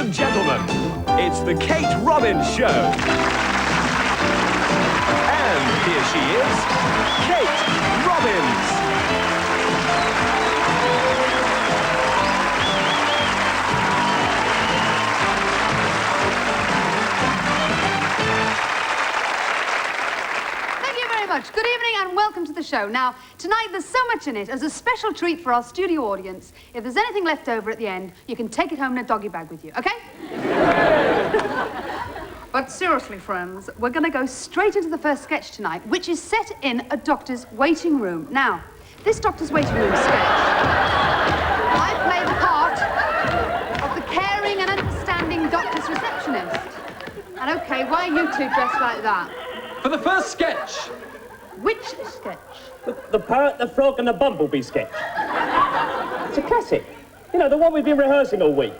and gentlemen, it's the Kate Robbins Show. And here she is, Kate Robbins. Good evening and welcome to the show. Now, tonight there's so much in it. As a special treat for our studio audience, if there's anything left over at the end, you can take it home in a doggy bag with you, okay? But seriously, friends, we're going to go straight into the first sketch tonight, which is set in a doctor's waiting room. Now, this doctor's waiting room sketch, I play the part of the caring and understanding doctor's receptionist. And okay, why are you two dressed like that? For the first sketch. Which sketch? The Parrot, the Frog and the Bumblebee sketch. It's a classic. You know, the one we've been rehearsing all week.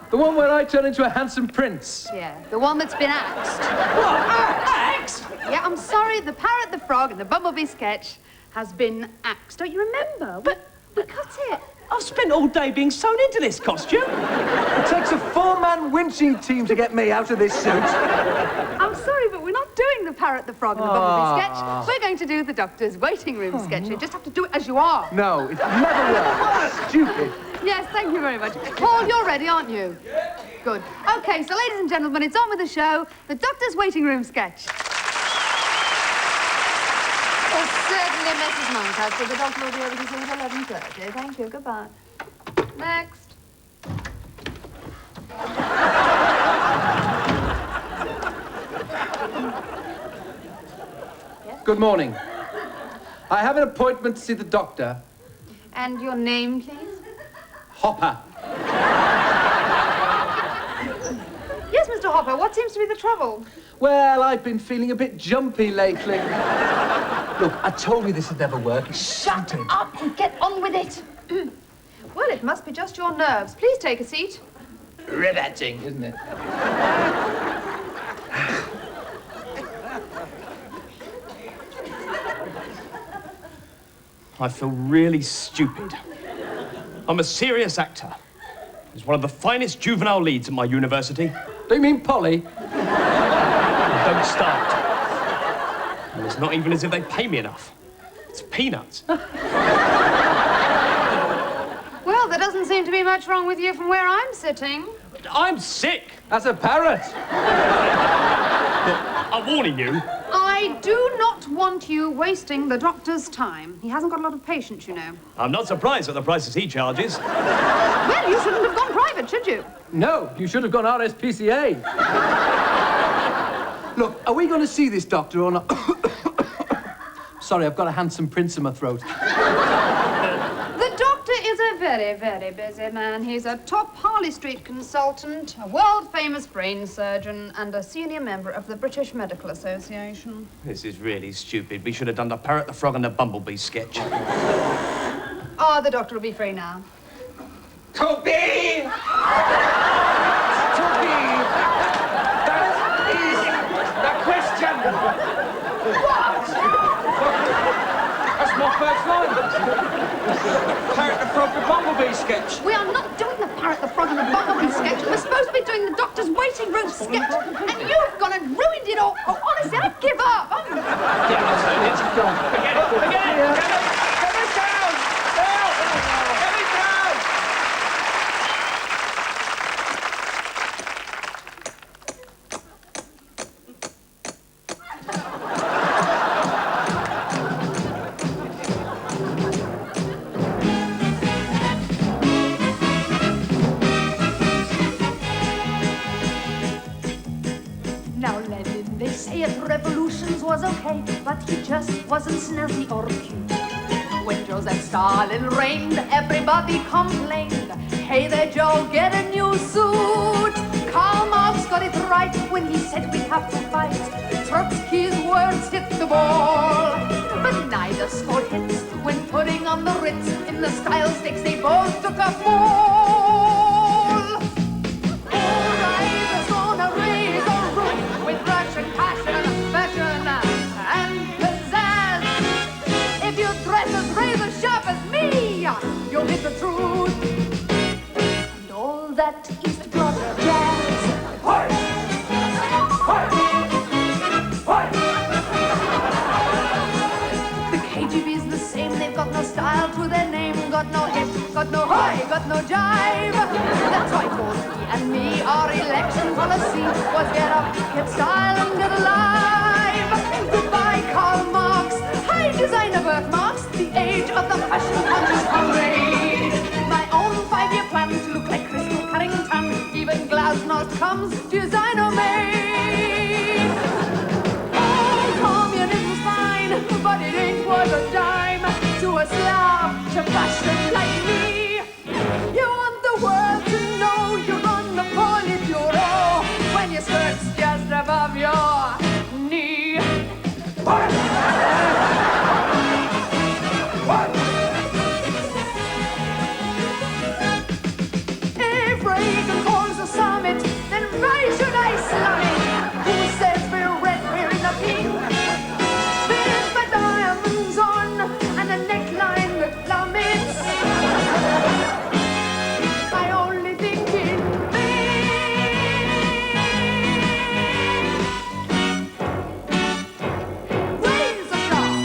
The one where I turn into a handsome prince. Yeah, the one that's been axed. What? Axed? Yeah, I'm sorry, the Parrot, the Frog and the Bumblebee sketch has been axed. Don't you remember? But we cut it. I've spent all day being sewn into this costume. It takes a four-man winching team to get me out of this suit. I'm sorry, but we're not doing the Parrot, the Frog and the Bumblebee sketch. We're going to do the doctor's waiting room sketch. You just have to do it as you are. No, it never works. Stupid. Yes, thank you very much. Paul, you're ready, aren't you? Yeah. Good. Okay, so ladies and gentlemen, it's on with the show, the doctor's waiting room sketch. Well, certainly, Mrs. Moncastle. The doctor will be able to see you at 11:30. Thank you. Goodbye. Next. Yes? Good morning. I have an appointment to see the doctor. And your name, please? Hopper. Yes, Mr. Hopper, what seems to be the trouble? Well, I've been feeling a bit jumpy lately. Look, I told you this would never work. Shut up and get on with it. Well, it must be just your nerves. Please take a seat. Riveting, isn't it? I feel really stupid. I'm a serious actor. He's one of the finest juvenile leads at my university. Do you mean Polly? Don't start. And it's not even as if they pay me enough. It's peanuts. Well, there doesn't seem to be much wrong with you from where I'm sitting. I'm sick. As a parrot. Look, I'm warning you. I do not want you wasting the doctor's time. He hasn't got a lot of patience, you know. I'm not surprised at the prices he charges. Well, you shouldn't have gone private, should you? No, you should have gone RSPCA. Look, are we going to see this doctor or not? Sorry, I've got a handsome prince in my throat. The doctor is a very, very busy man. He's a top Harley Street consultant, a world-famous brain surgeon, and a senior member of the British Medical Association. This is really stupid. We should have done the Parrot, the Frog and the Bumblebee sketch. Oh, the doctor will be free now. Toby! Toby! That is the question! What? That's my first line. Parrot, the Frog, the Bumblebee sketch. We are not doing the Parrot, the Frog and the Bumblebee sketch. We're supposed to be doing the doctor's waiting room sketch. And you've gone and ruined it all. Oh, honestly, I give up. Forget it. Forget it. Get me down! Help! Get me down! Now Lenin, they say at revolutions was okay, but he just wasn't snazzy or cute. When Joseph Stalin reigned, everybody complained, hey there Joe, get a new suit. Karl Marx got it right when he said we have to fight. Trotsky's words hit the ball, but neither scored hits when putting on the Ritz. In the style stakes they both took a fall. All right, let's gonna raise a roof with Russian passion, fashion, and pizzazz. If you dress as razor sharp as me, you'll hit the truth. And all that East Block jazz. The KGB's the same, they've got no style to their name, got no hip, got no high, got no jive. That's why Gorski and me, our election policy was get up, get style and get alive. Goodbye Karl Marx, hi designer birthmarks, the age of the fashion conscious parade. My own 5-year plan to look like Crystal Carrington, even Glasnost comes designer made. Oh, communism's fine, but it ain't worth a dime to a Slav to fashion like me. You want the world to know you're on the Politburo when your skirt's just above your knee. If Reagan calls a summit, then why should I slum it? Who says we're red, we're in the pink? With my diamonds on and a neckline that plummets. I only think in razor sharp.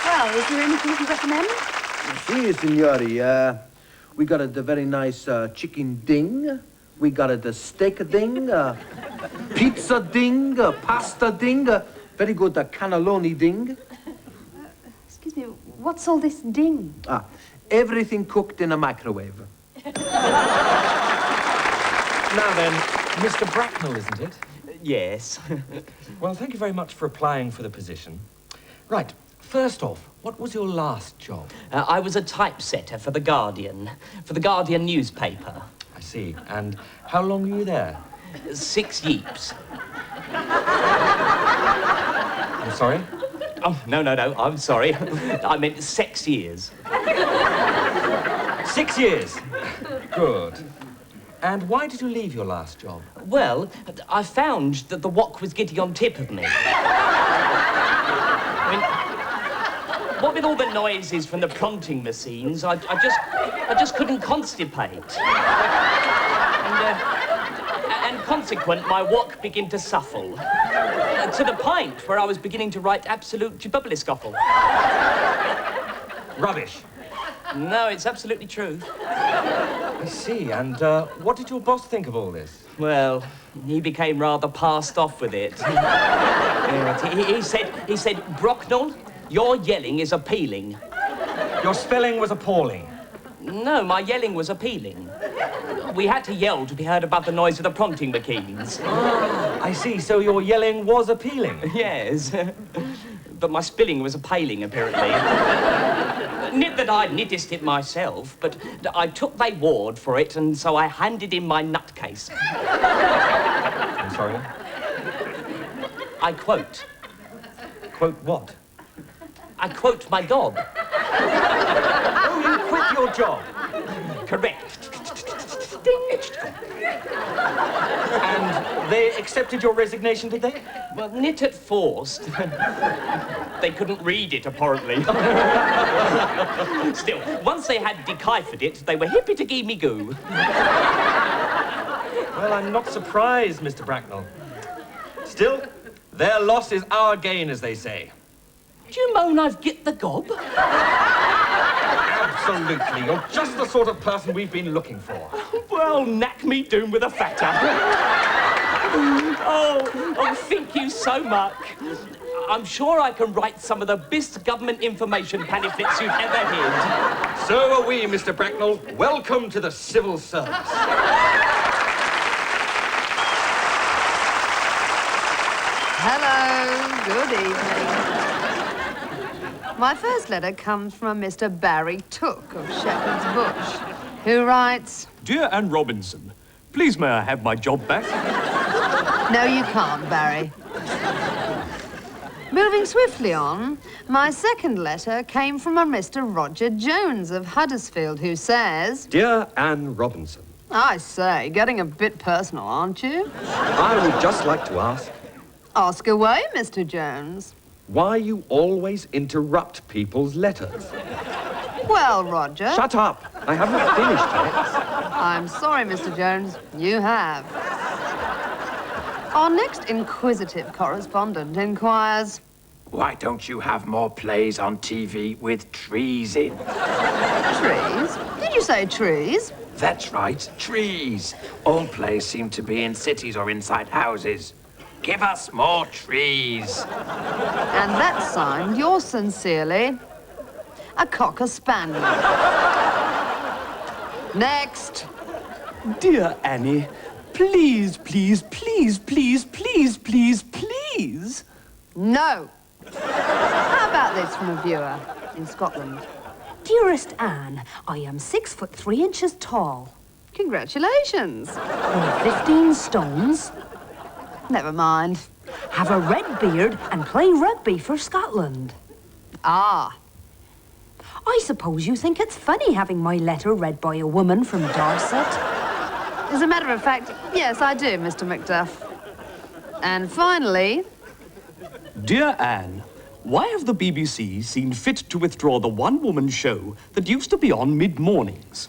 Well, is there anything to recommend? See, signori, we got a very nice chicken ding. We got a steak ding, pizza ding, pasta ding, very good cannelloni ding. Excuse me, what's all this ding? Everything cooked in a microwave. Now then, Mr. Bracknell, isn't it? Yes. Well, thank you very much for applying for the position. Right, first off, what was your last job? I was a typesetter for The Guardian newspaper. I see. And how long were you there? 6 years. I'm sorry? Oh, no, I'm sorry. I meant 6 years. 6 years. Good. And why did you leave your last job? Well, I found that the wok was getting on tip of me. I mean, what with all the noises from the prompting machines, I just couldn't constipate. And consequent, my wok began to suffle. To the point where I was beginning to write absolute jibbubbly-scuffle. Rubbish. No, it's absolutely true. I see. And what did your boss think of all this? Well, he became rather passed off with it. Yes, he said, Brocknell, your yelling is appealing. Your spelling was appalling. No, my yelling was appealing. We had to yell to be heard above the noise of the prompting machines. I see. So your yelling was appealing. Yes. But my spilling was appealing, apparently. Not that I'd noticed it myself, but I took they ward for it, and so I handed in my nutcase. I'm sorry? I quote. Quote what? I quote my gob. Oh, you quit your job. Correct. And they accepted your resignation, did they? Well, knit at first. They couldn't read it, apparently. Still, once they had deciphered it, they were hippy to give me goo. Well, I'm not surprised, Mr. Bracknell. Still, their loss is our gain, as they say. Do you moan I've get the gob? Absolutely. You're just the sort of person we've been looking for. Well, knack me doom with a fatter. Oh, thank you so much. I'm sure I can write some of the best government information pamphlets you've ever heard. So are we, Mr. Bracknell. Welcome to the civil service. Hello, good evening. My first letter comes from a Mr. Barry Took of Shepherd's Bush, who writes... Dear Anne Robinson, please may I have my job back? No, you can't, Barry. Moving swiftly on, my second letter came from a Mr. Roger Jones of Huddersfield, who says... Dear Anne Robinson, I say, getting a bit personal, aren't you? I would just like to ask Ask away, Mr. Jones. why you always interrupt people's letters. Well, Roger... Shut up! I haven't finished yet. I'm sorry, Mr. Jones. You have. Our next inquisitive correspondent inquires... Why don't you have more plays on TV with trees in? Trees? Did you say trees? That's right, trees. All plays seem to be in cities or inside houses. Give us more trees. And that's signed, yours sincerely, a Cocker Spaniel. Next. Dear Annie, please, please, please, please, please, please, please. No. How about this from a viewer in Scotland? Dearest Anne, I am 6'3" tall. Congratulations. Weigh 15 stones. Never mind. Have a red beard and play rugby for Scotland. Ah. I suppose you think it's funny having my letter read by a woman from Dorset. As a matter of fact, yes, I do, Mr. Macduff. And finally... Dear Anne, why have the BBC seen fit to withdraw the one-woman show that used to be on mid-mornings?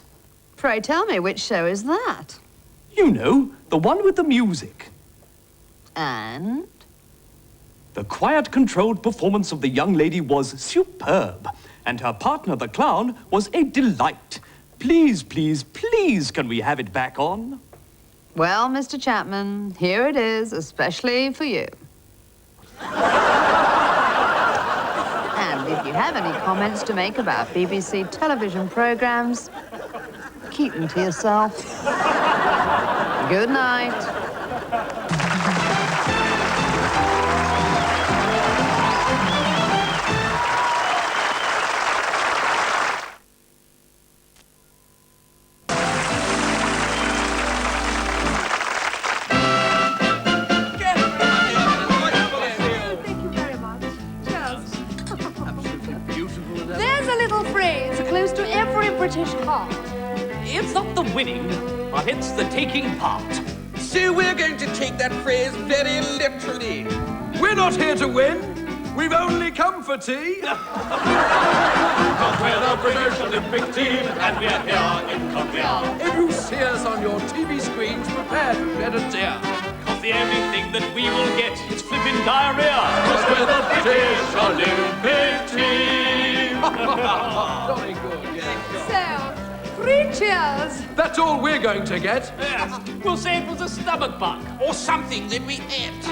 Pray tell me, which show is that? You know, the one with the music. And? The quiet, controlled performance of the young lady was superb, and her partner, the clown, was a delight. Please, please, please, can we have it back on? Well, Mr. Chapman, here it is, especially for you. And if you have any comments to make about BBC television programmes, keep them to yourself. Good night. British heart. It's not the winning, but it's the taking part. So we're going to take that phrase very literally. We're not here to win. We've only come for tea. Because we're the British Olympic team, and we're here in Korea. If you see us on your TV screens, prepare to shed a tear. Because the only thing that we will get is flipping diarrhea. Because we're the British Olympic team. Jolly good, yeah. So, 3 cheers. That's all we're going to get. Yes, we'll say it was a stomach bug. Or something that we ate.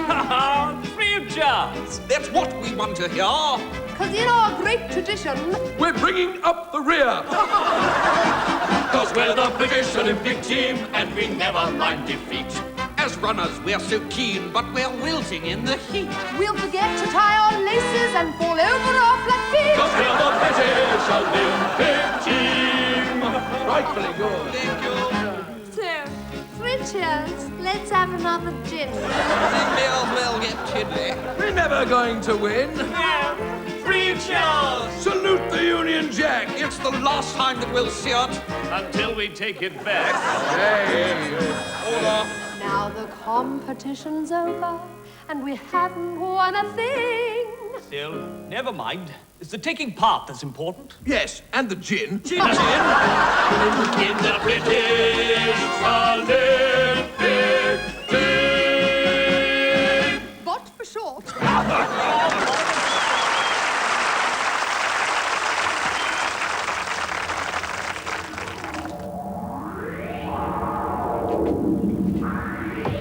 3 cheers. That's what we want to hear. Because in our great tradition... We're bringing up the rear. Because we're the British Olympic team, and we never mind defeat. As runners, we're so keen, but we're wilting in the heat. We'll forget to tie our laces and fall over our flat feet. Because we're the British Olympic team. Rightfully good. Thank you. So, 3 cheers. Let's have another gin. We may as well get tiddly. We're never going to win. 3 cheers. Salute the Union Jack. It's the last time that we'll see it. Until we take it back. Hey, order. Now the competition's over, and we haven't won a thing. Still, never mind. It's the taking part that's important. Yes, and the gin. Gin. In the British Olympic team. What for short?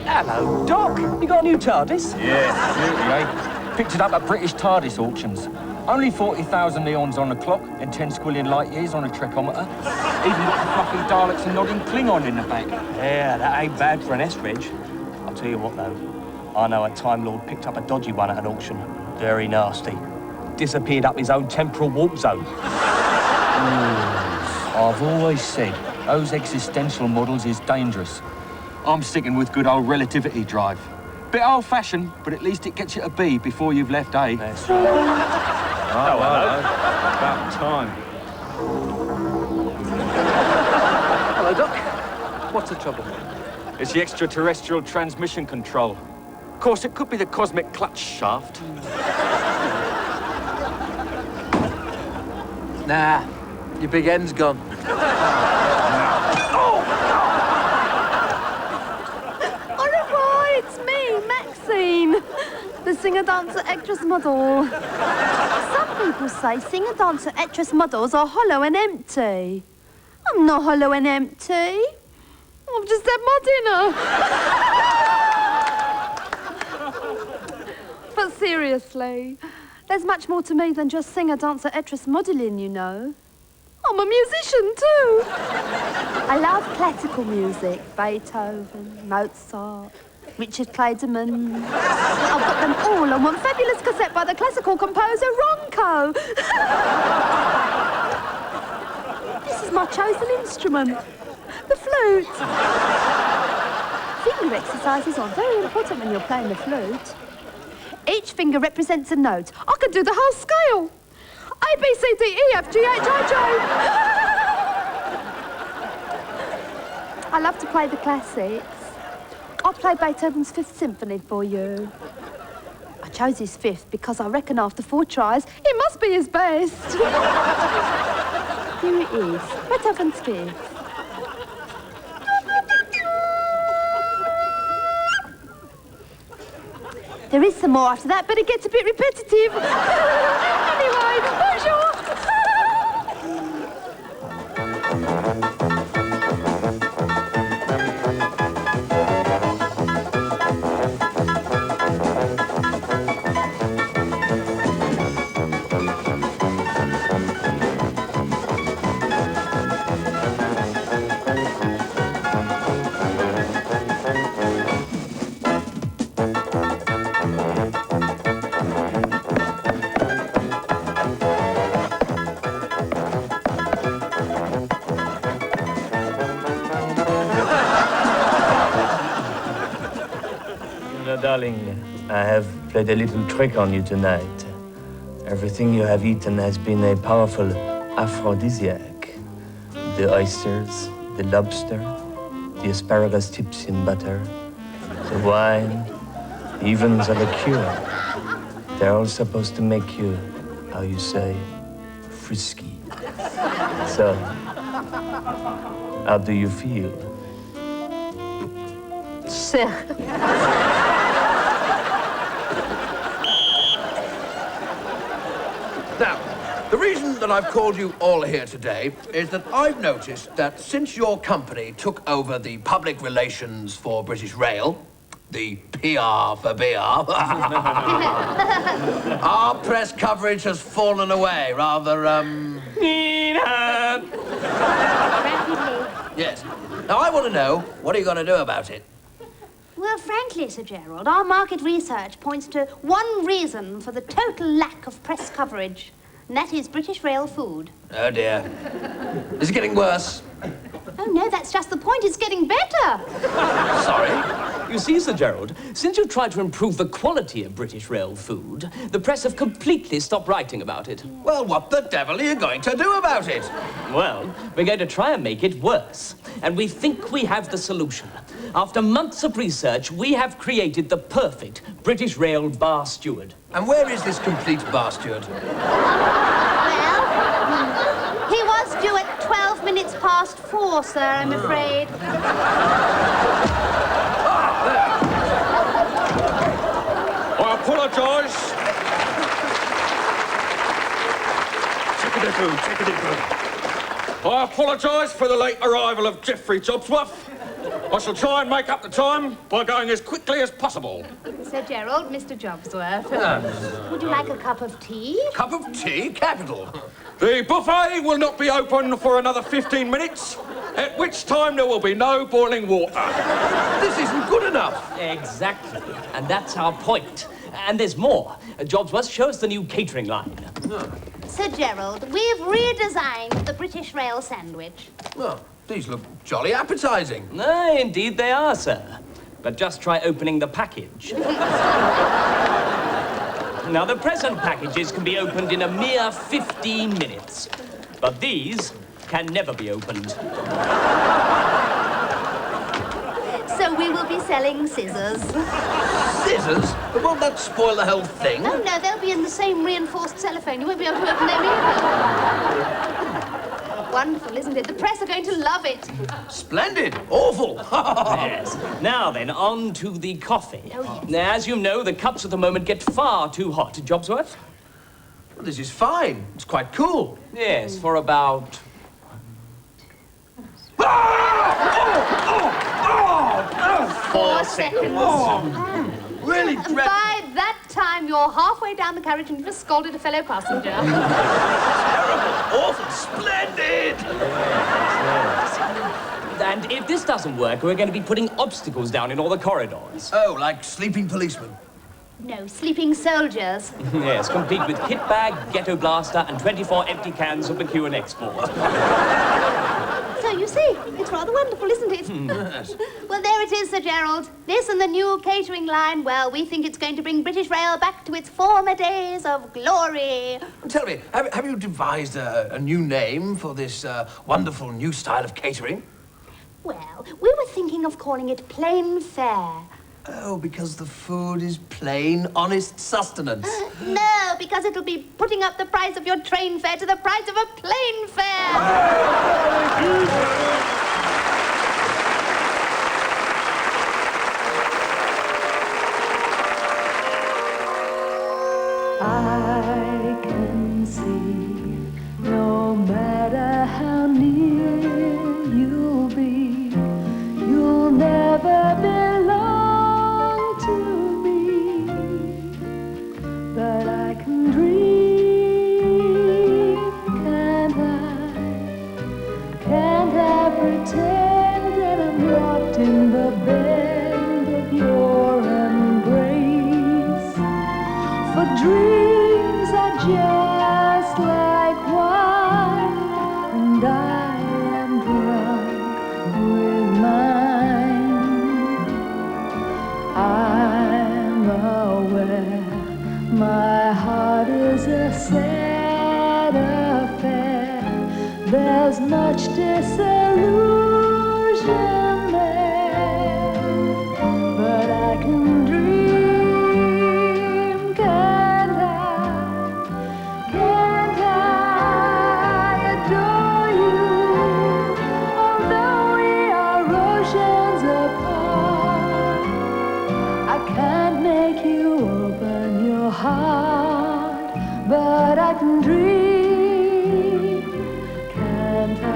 Hello, Doc. You got a new TARDIS? Yeah, beauty, eh? Picked it up at British TARDIS auctions. Only 40,000 neons on the clock and 10 squillion light years on a trechometer. Even got the fluffy Daleks and nodding Klingon in the back. Yeah, that ain't bad for an S-Reg. I'll tell you what, though. I know a Time Lord picked up a dodgy one at an auction. Very nasty. Disappeared up his own temporal warp zone. I've always said, those existential models is dangerous. I'm sticking with good old relativity drive. Bit old-fashioned, but at least it gets you to B before you've left A. That's right. Oh, hello. About time. Hello, Doc. What's the trouble? It's the extraterrestrial transmission control. Of course, it could be the cosmic clutch shaft. Nah, your big end's gone. singer-dancer actress model. Some people say singer-dancer actress models are hollow and empty. I'm not hollow and empty. I've just had my dinner. But seriously, there's much more to me than just singer-dancer actress modelling, you know. I'm a musician too. I love classical music, Beethoven, Mozart, Richard Clayderman. I've got them all on one fabulous cassette by the classical composer Ronco. This is my chosen instrument, the flute. Finger exercises are very important when you're playing the flute. Each finger represents a note. I could do the whole scale. A, B, C, D, E, F, G, H, I, J. I love to play the classics. I'll play Beethoven's Fifth Symphony for you. I chose his fifth because I reckon after 4 tries, it must be his best. Here it is, Beethoven's Fifth. There is some more after that, but it gets a bit repetitive. Anyway, bonjour. Darling, I have played a little trick on you tonight. Everything you have eaten has been a powerful aphrodisiac. The oysters, the lobster, the asparagus tips in butter, the wine, even the liqueur. They're all supposed to make you, how you say, frisky. So, how do you feel? Sick. Now, the reason that I've called you all here today is that I've noticed that since your company took over the public relations for British Rail, the PR for beer, our press coverage has fallen away rather, Yes. Now, I want to know, what are you going to do about it? Well, frankly, Sir Gerald, our market research points to one reason for the total lack of press coverage, and that is British Rail food. Oh, dear. Is it getting worse? Oh, no, that's just the point. It's getting better. Sorry? You see, Sir Gerald, since you tried to improve the quality of British Rail food, the press have completely stopped writing about it. Well, what the devil are you going to do about it? Well, we're going to try and make it worse. And we think we have the solution. After months of research, we have created the perfect British Rail bar steward. And where is this complete bar steward? Well, he was due at 12 minutes past 4, sir, I'm afraid. I apologise. I apologise for the late arrival of Geoffrey Jobsworth. I shall try and make up the time by going as quickly as possible. Sir Gerald, Mr. Jobsworth. Would you like a cup of tea? Cup of tea? Capital. The buffet will not be open for another 15 minutes, at which time there will be no boiling water. This isn't good enough. Exactly. And that's our point. And there's more. Jobsworth, show us the new catering line. Sir Gerald, we've redesigned the British Rail sandwich. Well, these look jolly appetising. Aye, indeed they are, sir. But just try opening the package. Now, the present packages can be opened in a mere 15 minutes. But these can never be opened. So we will be selling scissors. Scissors? But won't that spoil the whole thing? Oh, no, they'll be in the same reinforced cellophane. You won't be able to open them either. wonderful, isn't it? The press are going to love it. Splendid. Awful. Yes. Now then, on to the coffee. As you know, the cups at the moment get far too hot. Jobsworth? Well, this is fine. It's quite cool. Yes, for about... 4 seconds. Really And by that time, you're halfway down the carriage and you've just scolded a fellow passenger. Terrible. Awful. Splendid. And if this doesn't work, we're going to be putting obstacles down in all the corridors. Oh, like sleeping policemen. No, sleeping soldiers. Yes, complete with kit bag, ghetto blaster, and 24 empty cans of McEwen Export. So you see, it's rather wonderful, isn't it? Yes. Well, there it is, Sir Gerald. This and the new catering line, well, we think it's going to bring British Rail back to its former days of glory. Tell me, have you devised a new name for this wonderful new style of catering? Well, we were thinking of calling it plain fare. Oh, because the food is plain, honest sustenance. No, because it'll be putting up the price of your train fare to the price of a plain fare. I can see no matter how near you'll be, you'll never belong to me. But I can dream, can't I? Can't I pretend that I'm locked in the bend of your embrace? For dreams are just like wine, and I am drunk with mine. I'm aware my heart is a sad affair. There's much disillusion there, but I can dream. But I can dream, can't I?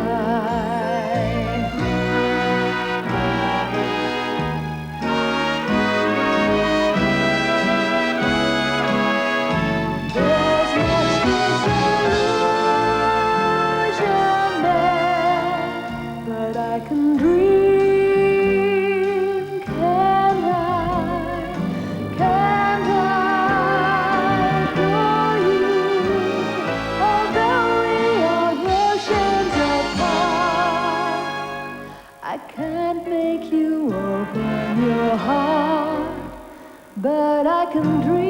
There's much disillusion there, but I can dream, can't I? Can't I? For you, although we are oceans apart, I can't make you open your heart, but I can dream.